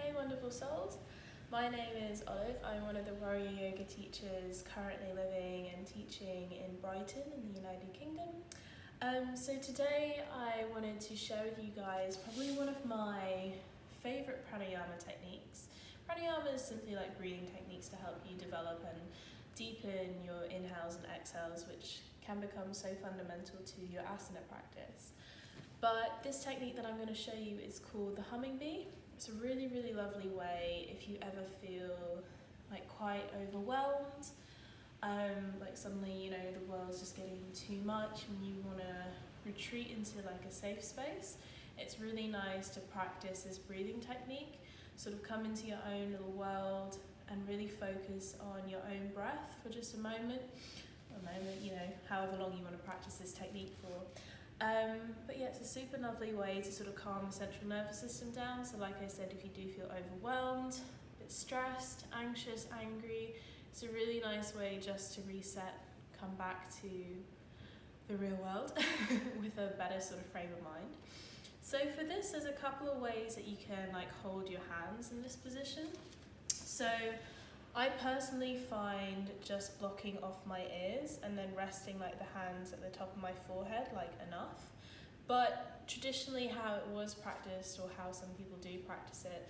Hey wonderful souls, my name is Olive. I'm one of the warrior yoga teachers currently living and teaching in Brighton in the United Kingdom. So today I wanted to share with you guys probably one of my favourite pranayama techniques. Pranayama is simply like breathing techniques to help you develop and deepen your inhales and exhales, which can become so fundamental to your asana practice. But this technique that I'm going to show you is called the humming bee. It's a really, really lovely way if you ever feel like quite overwhelmed, like suddenly, the world's just getting too much and you want to retreat into like a safe space. It's really nice to practice this breathing technique, sort of come into your own little world and really focus on your own breath for just a moment, however long you want to practice this technique for. But yeah, it's a super lovely way to sort of calm the central nervous system down. So like I said, if you do feel overwhelmed, a bit stressed, anxious, angry, it's a really nice way just to reset, come back to the real world with a better sort of frame of mind. So for this, there's a couple of ways that you can like hold your hands in this position. So I personally find just blocking off my ears and then resting like the hands at the top of my forehead like enough. But traditionally how it was practiced, or how some people do practice it,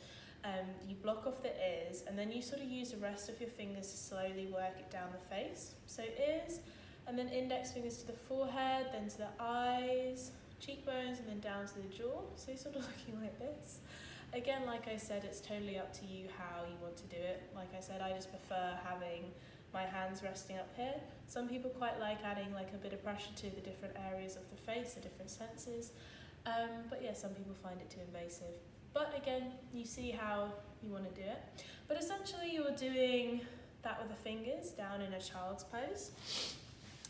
you block off the ears and then you sort of use the rest of your fingers to slowly work it down the face. So ears, and then index fingers to the forehead, then to the eyes, cheekbones, and then down to the jaw. So you're sort of looking like this. Again, like I said, it's totally up to you how you want to do it. Like I said, I just prefer having my hands resting up here. Some people quite like adding like a bit of pressure to the different areas of the face, the different senses. But yeah, some people find it too invasive. But again, you see how you want to do it. But essentially you're doing that with the fingers down in a child's pose.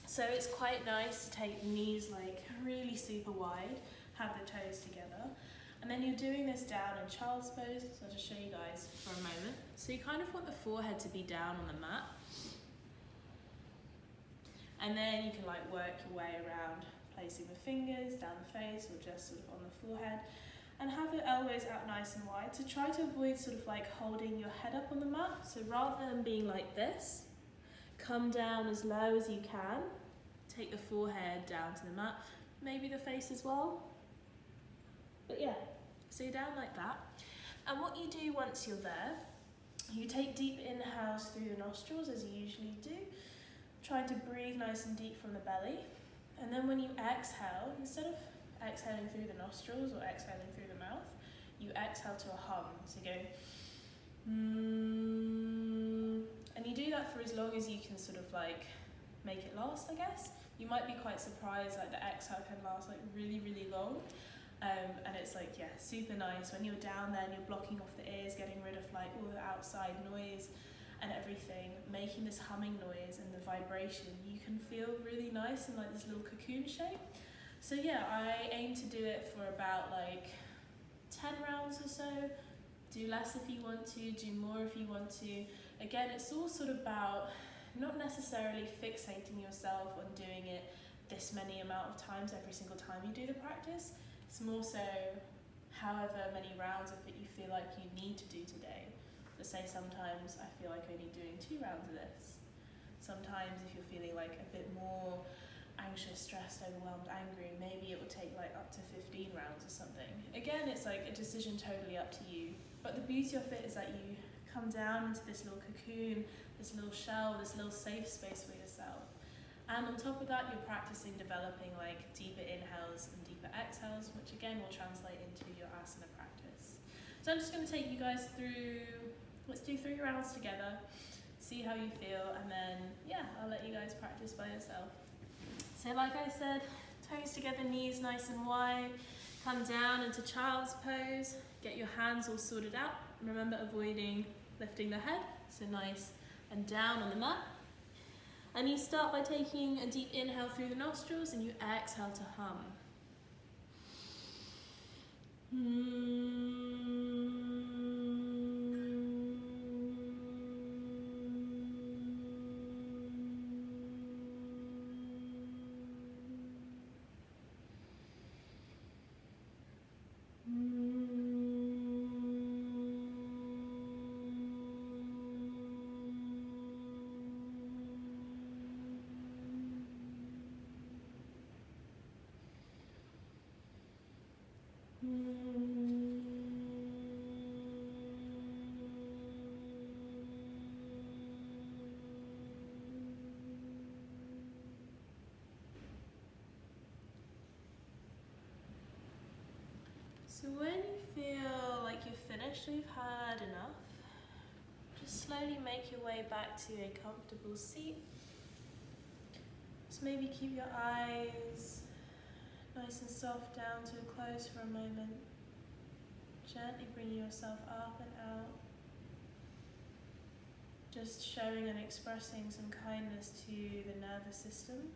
So it's quite nice to take the knees like really super wide, have the toes together. And then you're doing this down in child's pose, so I'll just show you guys for a moment. So you kind of want the forehead to be down on the mat. And then you can like work your way around, placing the fingers down the face or just sort of on the forehead. And have the elbows out nice and wide. So try to avoid sort of like holding your head up on the mat. So rather than being like this, come down as low as you can. Take the forehead down to the mat, maybe the face as well. But yeah, so you're down like that. And what you do once you're there, you take deep inhales through the nostrils as you usually do, trying to breathe nice and deep from the belly. And then when you exhale, instead of exhaling through the nostrils or exhaling through the mouth, you exhale to a hum. So you go, and you do that for as long as you can sort of like make it last, I guess. You might be quite surprised, like the exhale can last like really, really long. And it's like, yeah, super nice. When you're down there and you're blocking off the ears, getting rid of like all the outside noise and everything, making this humming noise and the vibration, you can feel really nice in like this little cocoon shape. So yeah, I aim to do it for about like 10 rounds or so. Do less if you want to, do more if you want to. Again, it's all sort of about not necessarily fixating yourself on doing it this many amount of times every single time you do the practice. It's more so however many rounds of it you feel like you need to do today. Let's say sometimes I feel like only doing 2 rounds of this. Sometimes if you're feeling like a bit more anxious, stressed, overwhelmed, angry, maybe it will take like up to 15 rounds or something. Again, it's like a decision totally up to you. But the beauty of it is that you come down into this little cocoon, this little shell, this little safe space for yourself. And on top of that, you're practicing developing like deeper inhales and deeper exhales, which again will translate into your asana practice. So I'm just going to take you guys through, let's do 3 rounds together, see how you feel, and then yeah, I'll let you guys practice by yourself. So like I said, toes together, knees nice and wide, come down into child's pose, get your hands all sorted out. Remember avoiding lifting the head, so nice and down on the mat. And you start by taking a deep inhale through the nostrils and you exhale to hum. So when you feel like you're finished or you've had enough, just slowly make your way back to a comfortable seat. Just maybe keep your eyes nice and soft down to a close for a moment. Gently bring yourself up and out. Just showing and expressing some kindness to the nervous system.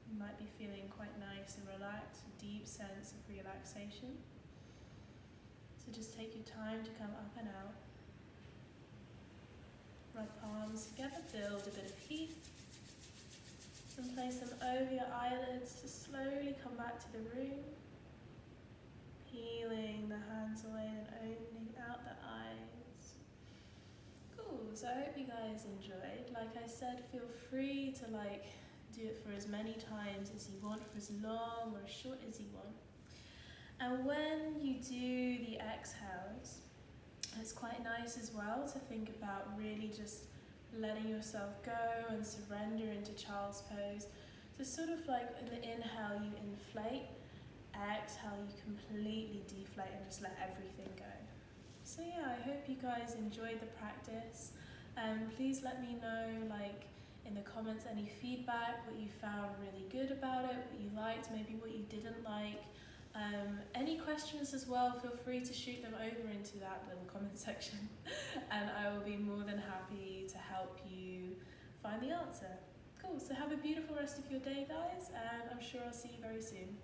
You might be feeling quite nice and relaxed, a deep sense of relaxation. So just take your time to come up and out. Rub palms together, build a bit of heat. And place them over your eyelids to slowly come back to the room. Peeling the hands away and opening out the eyes. Cool, so I hope you guys enjoyed. Like I said, feel free to do it for as many times as you want, for as long or as short as you want. And when you do the exhales, it's quite nice as well to think about really just letting yourself go and surrender into child's pose. So sort of like in the inhale you inflate, exhale you completely deflate and just let everything go. So yeah, I hope you guys enjoyed the practice. Please let me know in the comments any feedback, what you found really good about it, what you liked, maybe what you didn't like. Any questions as well, feel free to shoot them over into that little comment section and I will be more than happy to help you find the answer. Cool, so have a beautiful rest of your day guys and I'm sure I'll see you very soon.